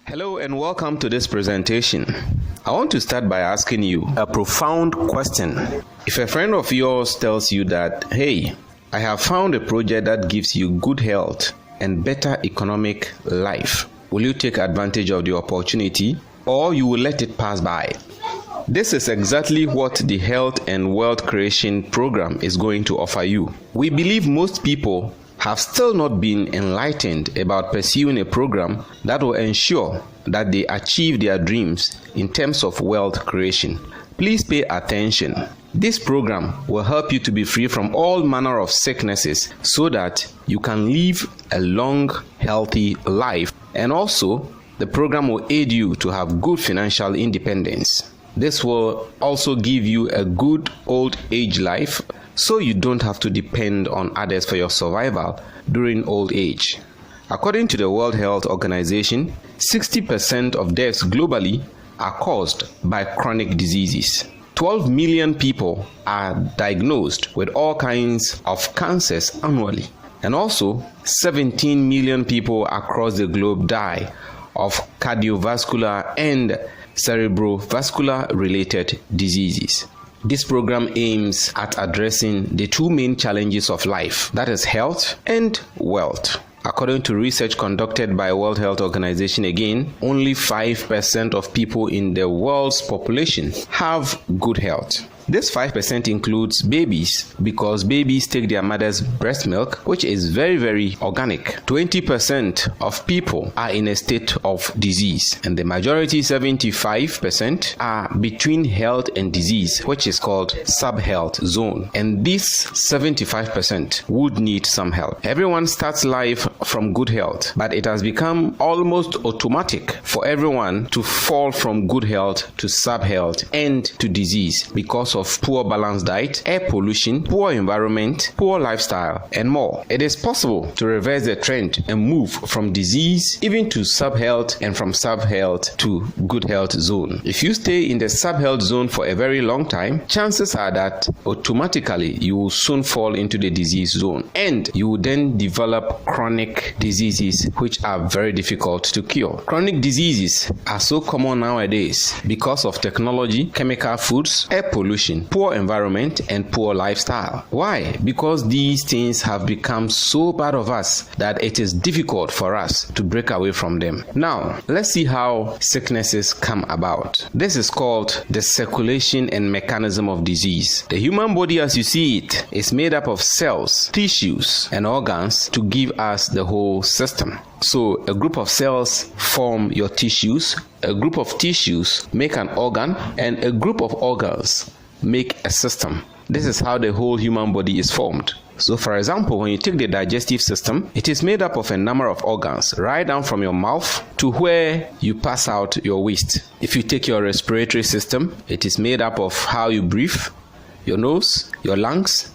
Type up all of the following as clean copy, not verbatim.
Hello and welcome to this presentation. I want to start by asking you a profound question. If a friend of yours tells you that, hey, I have found a project that gives you good health and better economic life, will you take advantage of the opportunity or you will let it pass by? This is exactly what the Health and Wealth Creation Program is going to offer you. We believe most people have still not been enlightened about pursuing a program that will ensure that they achieve their dreams in terms of wealth creation. Please pay attention. This program will help you to be free from all manner of sicknesses so that you can live a long, healthy life. And also, the program will aid you to have good financial independence. This will also give you a good old age life, so you don't have to depend on others for your survival during old age. According to the World Health Organization, 60% of deaths globally are caused by chronic diseases. 12 million people are diagnosed with all kinds of cancers annually. And also, 17 million people across the globe die of cardiovascular and cerebrovascular related diseases. This program aims at addressing the two main challenges of life, that is health and wealth. According to research conducted by World Health Organization again, only 5% of people in the world's population have good health. This 5% includes babies because babies take their mother's breast milk, which is very, very organic. 20% of people are in a state of disease, and the majority, 75%, are between health and disease, which is called sub-health zone. And this 75% would need some help. Everyone starts life from good health, but it has become almost automatic for everyone to fall from good health to sub-health and to disease because of poor balanced diet, air pollution, poor environment, poor lifestyle, and more. It is possible to reverse the trend and move from disease even to sub-health and from sub-health to good health zone. If you stay in the sub-health zone for a very long time, chances are that automatically you will soon fall into the disease zone, and you will then develop chronic diseases which are very difficult to cure. Chronic diseases are so common nowadays because of technology, chemical foods, air pollution, poor environment, and poor lifestyle. Why? Because these things have become so bad of us that it is difficult for us to break away from them. Now, let's see how sicknesses come about. This is called the circulation and mechanism of disease. The human body as you see it is made up of cells, tissues, and organs to give us the whole system. So a group of cells form your tissues, a group of tissues make an organ, and a group of organs make a system. This is how the whole human body is formed. So for example, when you take the digestive system, it is made up of a number of organs, right down from your mouth to where you pass out your waste. If you take your respiratory system, it is made up of how you breathe, your nose, your lungs,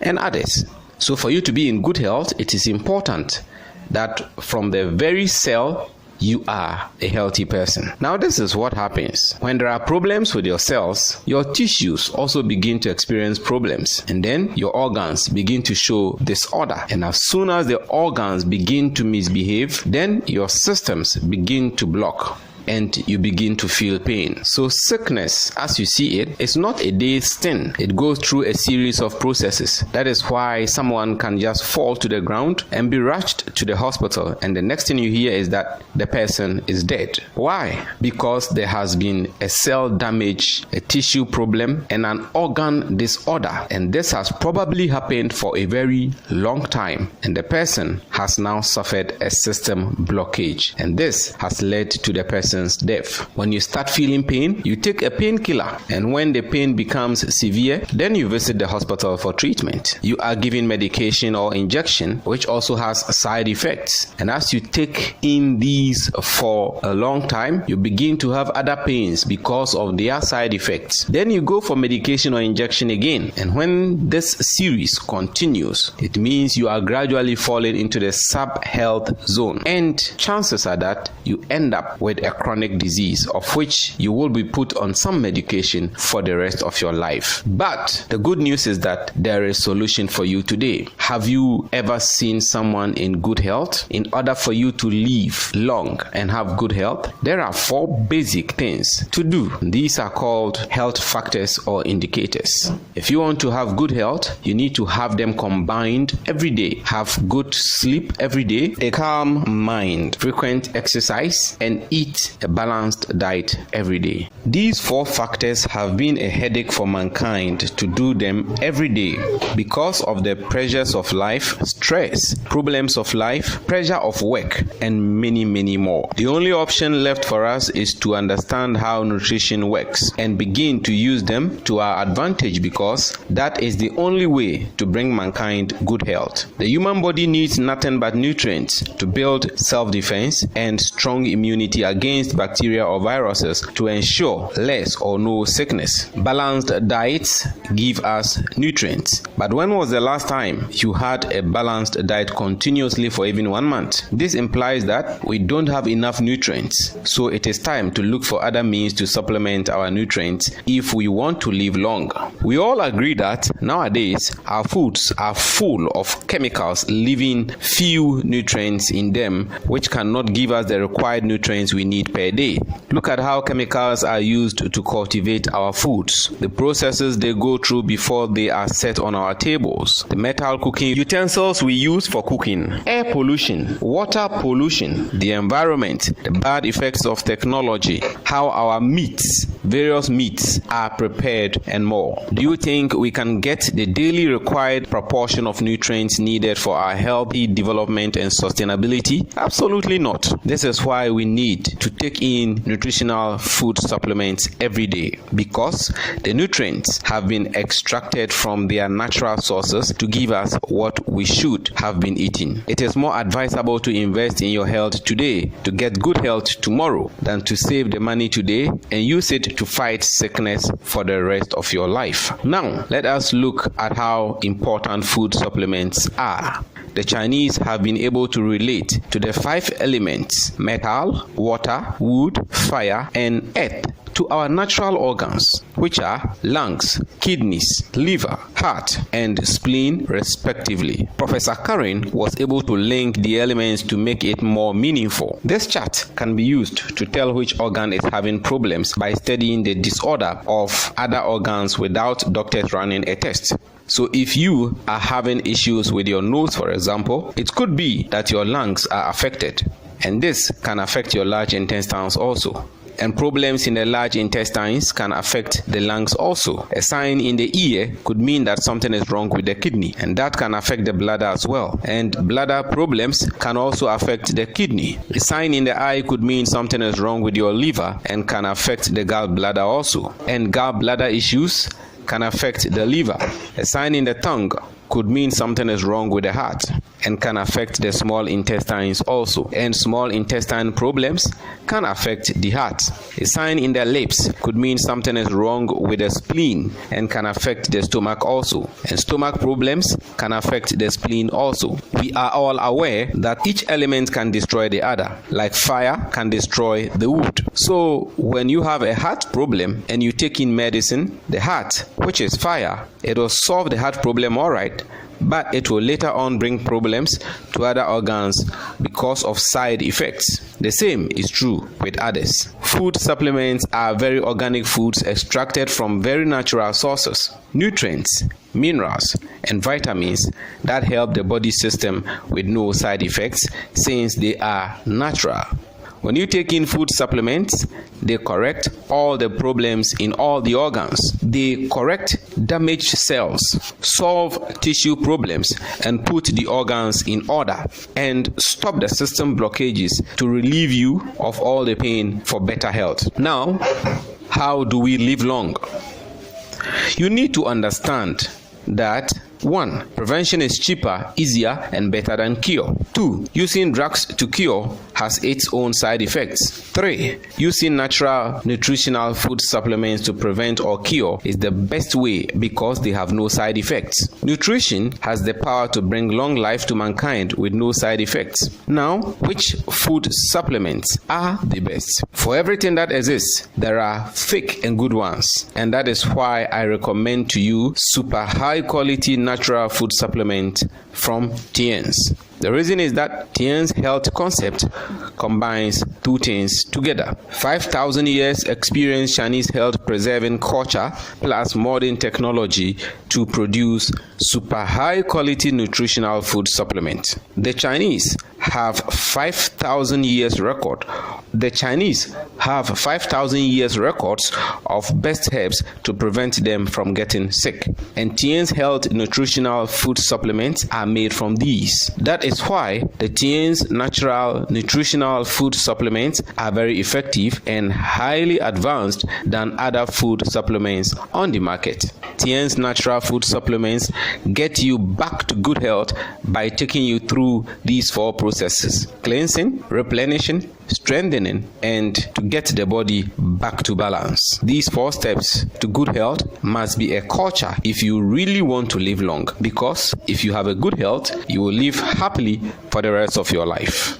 and others. So for you to be in good health, it is important that from the very cell you are a healthy person. Now this is what happens. When there are problems with your cells, your tissues also begin to experience problems, and then your organs begin to show disorder. And as soon as the organs begin to misbehave, then your systems begin to block, and you begin to feel pain. So sickness, as you see it, is not a day's thing. It goes through a series of processes. That is why someone can just fall to the ground and be rushed to the hospital, and the next thing you hear is that the person is dead. Why? Because there has been a cell damage, a tissue problem, and an organ disorder. And this has probably happened for a very long time, and the person has now suffered a system blockage, and this has led to the person's death. When you start feeling pain, you take a painkiller, and when the pain becomes severe, then you visit the hospital for treatment. You are given medication or injection, which also has side effects, and as you take in these for a long time, you begin to have other pains because of their side effects. Then you go for medication or injection again, and when this series continues, it means you are gradually falling into the sub-health zone, and chances are that you end up with a chronic disease of which you will be put on some medication for the rest of your life. But the good news is that there is a solution for you today. Have you ever seen someone in good health? In order for you to live long and have good health, there are 4 basic things to do. These are called health factors or indicators. If you want to have good health, you need to have them combined every day. Have good sleep every day, a calm mind, frequent exercise, and eat a balanced diet every day. These 4 factors have been a headache for mankind to do them every day because of the pressures of life, stress, problems of life, pressure of work, and many more. The only option left for us is to understand how nutrition works and begin to use them to our advantage, because that is the only way to bring mankind good health. The human body needs nothing but nutrients to build self-defense and strong immunity against bacteria or viruses to ensure less or no sickness. Balanced diets give us nutrients. But when was the last time you had a balanced diet continuously for even 1 month? This implies that we don't have enough nutrients. So it is time to look for other means to supplement our nutrients if we want to live long. We all agree that nowadays our foods are full of chemicals, leaving few nutrients in them, which cannot give us the required nutrients we need per day. Look at how chemicals are used to cultivate our foods, the processes they go through before they are set on our tables, the metal cooking utensils we use for cooking, air pollution, water pollution, the environment, the bad effects of technology, how our meats, various meats are prepared, and more. Do you think we can get the daily required proportion of nutrients needed for our healthy development and sustainability? Absolutely not. This is why we need to take in nutritional food supplements every day, because the nutrients have been extracted from their natural sources to give us what we should have been eating. It is more advisable to invest in your health today to get good health tomorrow than to save the money today and use it to fight sickness for the rest of your life. Now, let us look at how important food supplements are. The Chinese have been able to relate to the 5 elements: metal, water, wood, fire, and earth, to our natural organs, which are lungs, kidneys, liver, heart, and spleen, respectively. Professor Karen was able to link the elements to make it more meaningful. This chart can be used to tell which organ is having problems by studying the disorder of other organs without doctors running a test. So if you are having issues with your nose, for example, it could be that your lungs are affected, and this can affect your large intestines also. And problems in the large intestines can affect the lungs also. A sign in the ear could mean that something is wrong with the kidney, and that can affect the bladder as well. And bladder problems can also affect the kidney. A sign in the eye could mean something is wrong with your liver and can affect the gallbladder also. And gallbladder issues can affect the liver. A sign in the tongue could mean something is wrong with the heart and can affect the small intestines also. And small intestine problems can affect the heart. A sign in the lips could mean something is wrong with the spleen and can affect the stomach also. And stomach problems can affect the spleen also. We are all aware that each element can destroy the other, like fire can destroy the wood. So when you have a heart problem and you take in medicine, the heart, which is fire, it will solve the heart problem all right, but it will later on bring problems to other organs because of side effects. The same is true with others. Food supplements are very organic foods extracted from very natural sources. Nutrients, minerals, and vitamins that help the body system with no side effects since they are natural. When you take in food supplements, they correct all the problems in all the organs. They correct damaged cells, solve tissue problems, and put the organs in order, and stop the system blockages to relieve you of all the pain for better health. Now, how do we live long? You need to understand that 1. Prevention is cheaper, easier, and better than cure. 2. Using drugs to cure has its own side effects. 3. Using natural nutritional food supplements to prevent or cure is the best way because they have no side effects. Nutrition has the power to bring long life to mankind with no side effects. Now, which food supplements are the best? For everything that exists, there are fake and good ones, and that is why I recommend to you super high quality natural food supplement from Tien's. The reason is that Tien's health concept combines two things together: 5,000 years experience Chinese health preserving culture plus modern technology to produce super high quality nutritional food supplement. The Chinese have 5,000 years record. The Chinese have 5,000 years records of best herbs to prevent them from getting sick. And Tien's health nutritional food supplements are made from these. That is why the Tien's natural nutritional food supplements are very effective and highly advanced than other food supplements on the market. Tien's natural food supplements get you back to good health by taking you through these 4 processes: cleansing, replenishing, strengthening, and to get the body back to balance. These 4 steps to good health must be a culture if you really want to live long, because if you have a good health, you will live happily for the rest of your life.